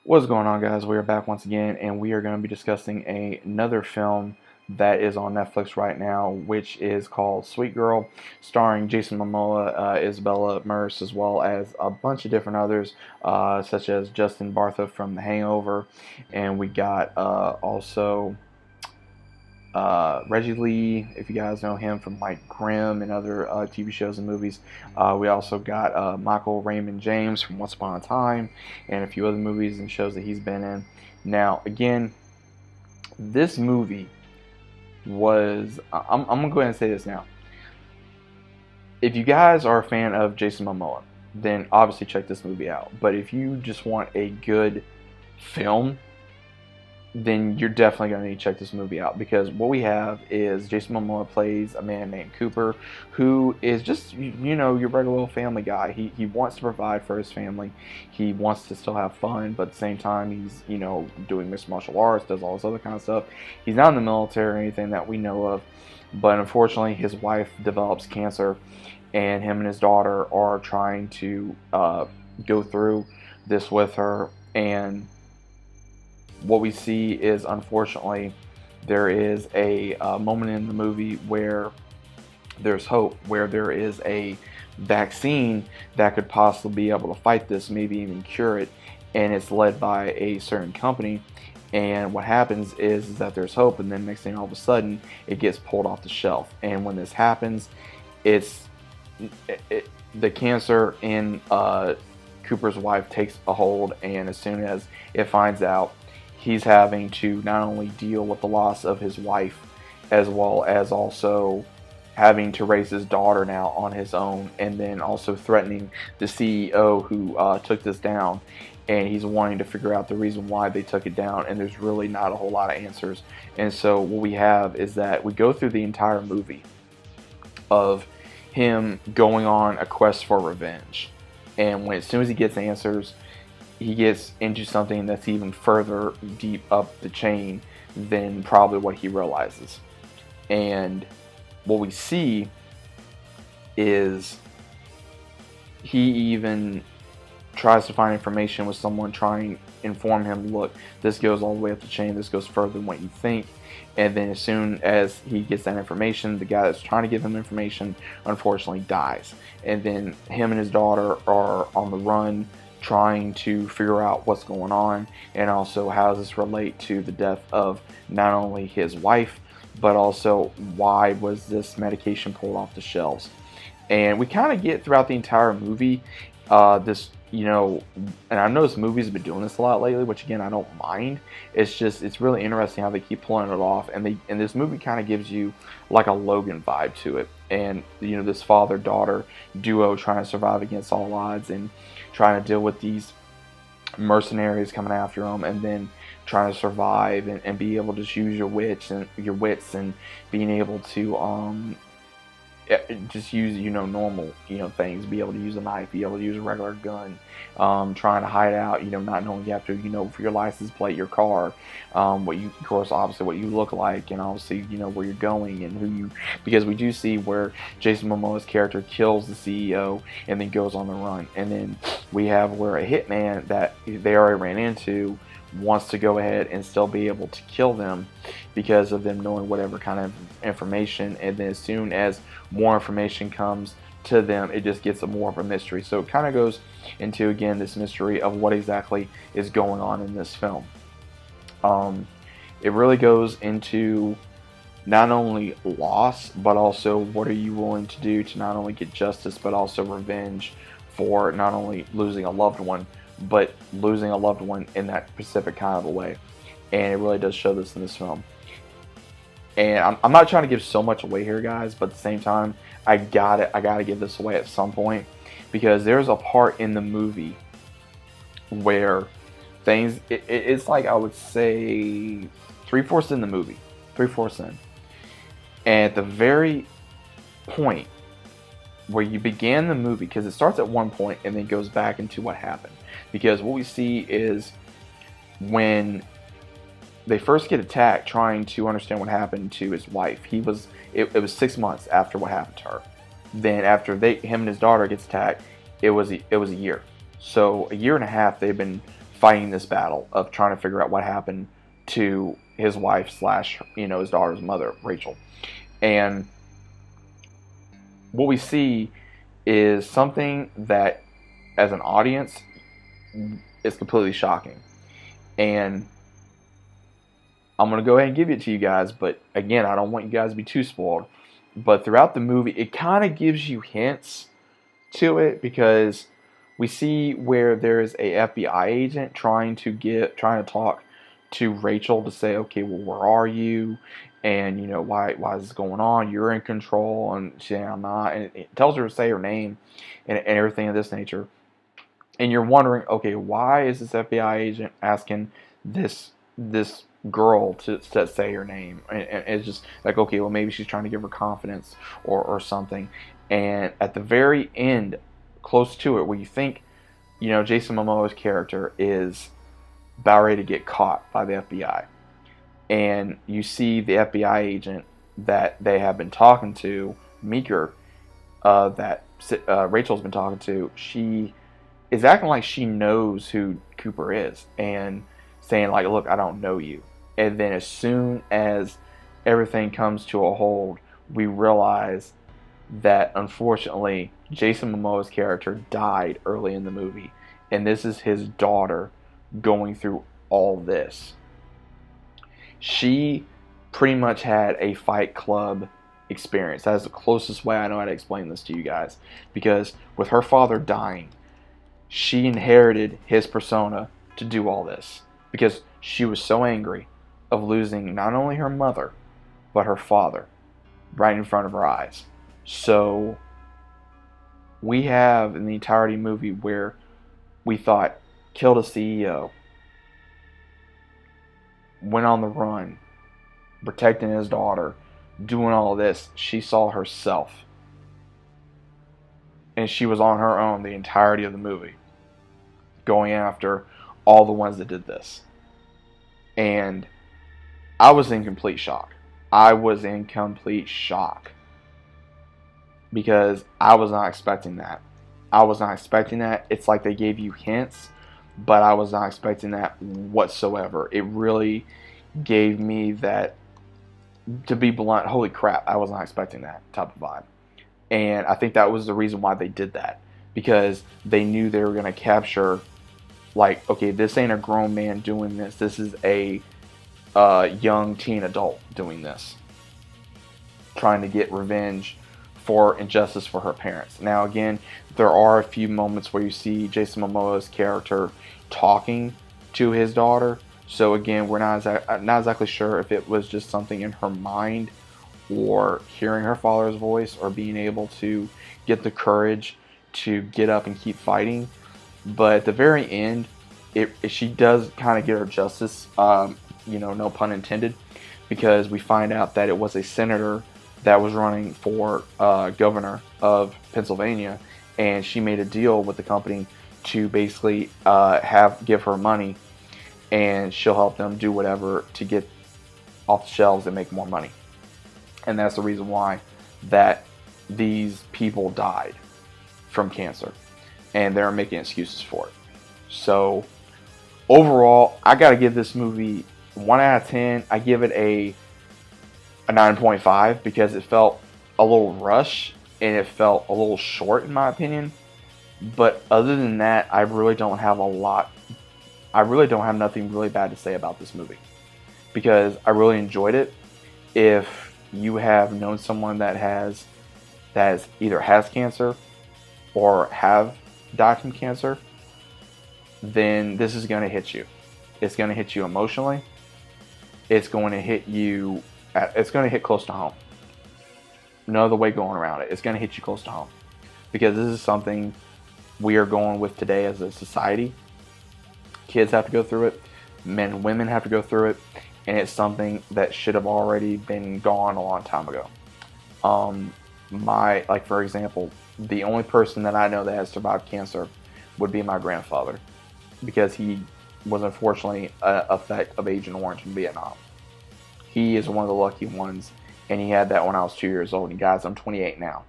What's going on, guys? We are back once again, and we are going to be discussing another film that is on Netflix right now, which is called Sweet Girl, starring Jason Momoa, Isabella Merce, as well as a bunch of different others, such as Justin Bartha from The Hangover, and we got also Reggie Lee, if you guys know him from like Grimm and other TV shows and movies. We also got Michael Raymond-James from Once Upon a Time and a few other movies and shows that he's been in. Now, again, this movie I'm going to go ahead and say this now. If you guys are a fan of Jason Momoa, then obviously check this movie out. But if you just want a good film, then you're definitely going to need to check this movie out, because what we have is Jason Momoa plays a man named Cooper, who is just, your regular old family guy. He wants to provide for his family. He wants to still have fun, but at the same time, he's, doing mixed martial arts, does all this other kind of stuff. He's not in the military or anything that we know of, but unfortunately, his wife develops cancer, and him and his daughter are trying to go through this with her. And what we see is, unfortunately, there is a moment in the movie where there's hope, where there is a vaccine that could possibly be able to fight this, maybe even cure it, and it's led by a certain company. And what happens is that there's hope, and then next thing, all of a sudden, it gets pulled off the shelf. And when this happens, it's the cancer in Cooper's wife takes a hold, and as soon as it finds out, he's having to not only deal with the loss of his wife, as well as also having to raise his daughter now on his own, and then also threatening the CEO who took this down. And he's wanting to figure out the reason why they took it down, and there's really not a whole lot of answers. And so what we have is that we go through the entire movie of him going on a quest for revenge. And as soon as he gets answers, he gets into something that's even further deep up the chain than probably what he realizes. And what we see is he even tries to find information with someone trying to inform him, look, this goes all the way up the chain, this goes further than what you think. And then as soon as he gets that information, the guy that's trying to give him information unfortunately dies. And then him and his daughter are on the run, trying to figure out what's going on, and also how does this relate to the death of not only his wife, but also why was this medication pulled off the shelves. And we kind of get throughout the entire movie this, and I know this movie's been doing this a lot lately, which again, I don't mind. It's really interesting how they keep pulling it off, and this movie kind of gives you like a Logan vibe to it. And this father-daughter duo trying to survive against all odds, and trying to deal with these mercenaries coming after them, and then trying to survive and be able to just use your wits and being able to just use normal things, be able to use a knife, be able to use a regular gun, trying to hide out, not knowing you have to for your license plate, your car, of course obviously what you look like, and obviously where you're going and because we do see where Jason Momoa's character kills the CEO and then goes on the run. And then we have where a hitman that they already ran into wants to go ahead and still be able to kill them because of them knowing whatever kind of information. And then as soon as more information comes to them, it just gets more of a mystery. So it kind of goes into, again, this mystery of what exactly is going on in this film. It really goes into not only loss, but also what are you willing to do to not only get justice, but also revenge for not only losing a loved one, but losing a loved one in that specific kind of a way. And it really does show this in this film. And I'm not trying to give so much away here, guys, but at the same time, I gotta give this away at some point, because there's a part in the movie where it's like, I would say 3/4 in the movie, 3/4 in, and at the very point where you began the movie, because it starts at one point and then goes back into what happened. Because what we see is when they first get attacked, trying to understand what happened to his wife. It was 6 months after what happened to her. Then after him and his daughter gets attacked, it was a year. So a year and a half they've been fighting this battle of trying to figure out what happened to his wife slash, his daughter's mother, Rachel. And what we see is something that, as an audience, is completely shocking. And I'm going to go ahead and give it to you guys, but again, I don't want you guys to be too spoiled. But throughout the movie, it kind of gives you hints to it, because we see where there's a FBI agent trying to talk to Rachel to say, okay, well, where are you? And, why is this going on? You're in control. And she's saying, I'm not. And it tells her to say her name and everything of this nature. And you're wondering, okay, why is this FBI agent asking this girl to say her name? And it's just like, okay, well, maybe she's trying to give her confidence or something. And at the very end, close to it, where you think, Jason Momoa's character is about ready to get caught by the FBI. And you see the FBI agent that they have been talking to, Meeker, that Rachel's been talking to, she is acting like she knows who Cooper is and saying, like, look, I don't know you. And then as soon as everything comes to a hold, we realize that, unfortunately, Jason Momoa's character died early in the movie. And this is his daughter going through all this. She pretty much had a Fight Club experience. That is the closest way I know how to explain this to you guys. Because with her father dying, she inherited his persona to do all this. Because she was so angry of losing not only her mother, but her father right in front of her eyes. So we have in the entirety of the movie where we thought, killed a CEO, went on the run, protecting his daughter, doing all this. She saw herself. And she was on her own the entirety of the movie, going after all the ones that did this. And I was in complete shock. I was in complete shock. Because I was not expecting that. I was not expecting that. It's like they gave you hints, but I was not expecting that whatsoever. It really gave me that, to be blunt, holy crap, I was not expecting that type of vibe. And I think that was the reason why they did that. Because they knew they were going to capture, like, okay, this ain't a grown man doing this. This is a young teen adult doing this. Trying to get revenge for injustice for her parents. Now, again, there are a few moments where you see Jason Momoa's character talking to his daughter. So again, we're not exactly sure if it was just something in her mind, or hearing her father's voice, or being able to get the courage to get up and keep fighting. But at the very end, she does kind of get her justice, no pun intended, because we find out that it was a senator that was running for governor of Pennsylvania, and she made a deal with the company to basically give her money, and she'll help them do whatever to get off the shelves and make more money. And that's the reason why that these people died from cancer, and they're making excuses for it. So overall, I got to give this movie 1 out of 10. I give it a 9.5 because it felt a little rushed and it felt a little short in my opinion. But other than that, I really don't have nothing really bad to say about this movie, because I really enjoyed it. If you have known someone that either has cancer or have died from cancer, then this is going to hit you. It's going to hit you emotionally. It's going to hit you. It's going to hit close to home. No other way going around it. It's going to hit you close to home, because this is something we are going with today as a society. Kids have to go through it. Men and women have to go through it. And it's something that should have already been gone a long time ago. For example, the only person that I know that has survived cancer would be my grandfather, because he was unfortunately an effect of Agent Orange in Vietnam. He is one of the lucky ones, and he had that when I was 2 years old. And guys, I'm 28 now.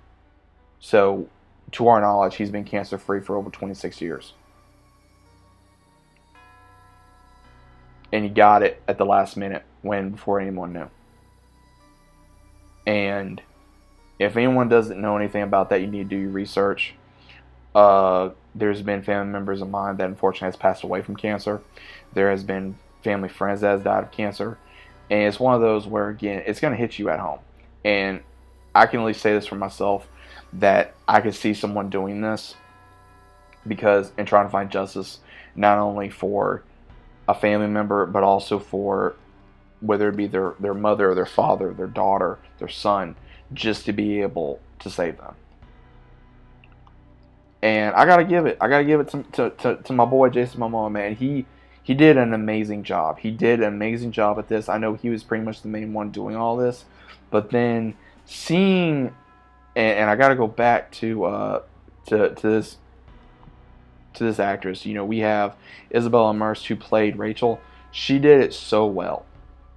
So, to our knowledge, he's been cancer-free for over 26 years. and he got it at the last minute before anyone knew. And if anyone doesn't know anything about that, you need to do your research. There's been family members of mine that unfortunately has passed away from cancer. There has been family friends that has died of cancer. And it's one of those where, again, it's going to hit you at home. And I can at least say this for myself, that I could see someone doing this and trying to find justice, not only for a family member, but also for whether it be their mother or their father, their daughter, their son, just to be able to save them. And I gotta give it to my boy Jason Momoa, man. He did an amazing job. He did an amazing job at this. I know he was pretty much the main one doing all this, but then seeing, and I gotta go back to this actress. You know, we have Isabella Merced, who played Rachel. She did it so well,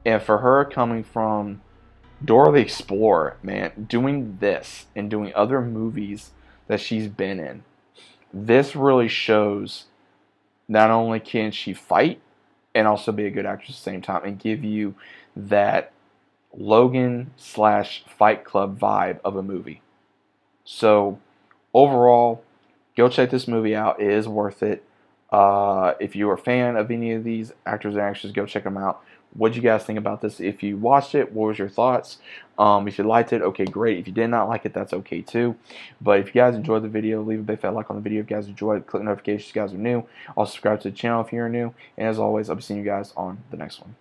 and for her coming from Dora the Explorer, man, doing this and doing other movies that she's been in, this really shows not only can she fight and also be a good actress at the same time and give you that Logan / Fight Club vibe of a movie. So overall, go check this movie out. It is worth it. If you're a fan of any of these actors and actresses, go check them out. What did you guys think about this? If you watched it, what was your thoughts? If you liked it, okay, great. If you did not like it, that's okay too. But if you guys enjoyed the video, leave a big fat like on the video. If you guys enjoyed it, click notifications if you guys are new. Also subscribe to the channel if you're new. And as always, I'll be seeing you guys on the next one.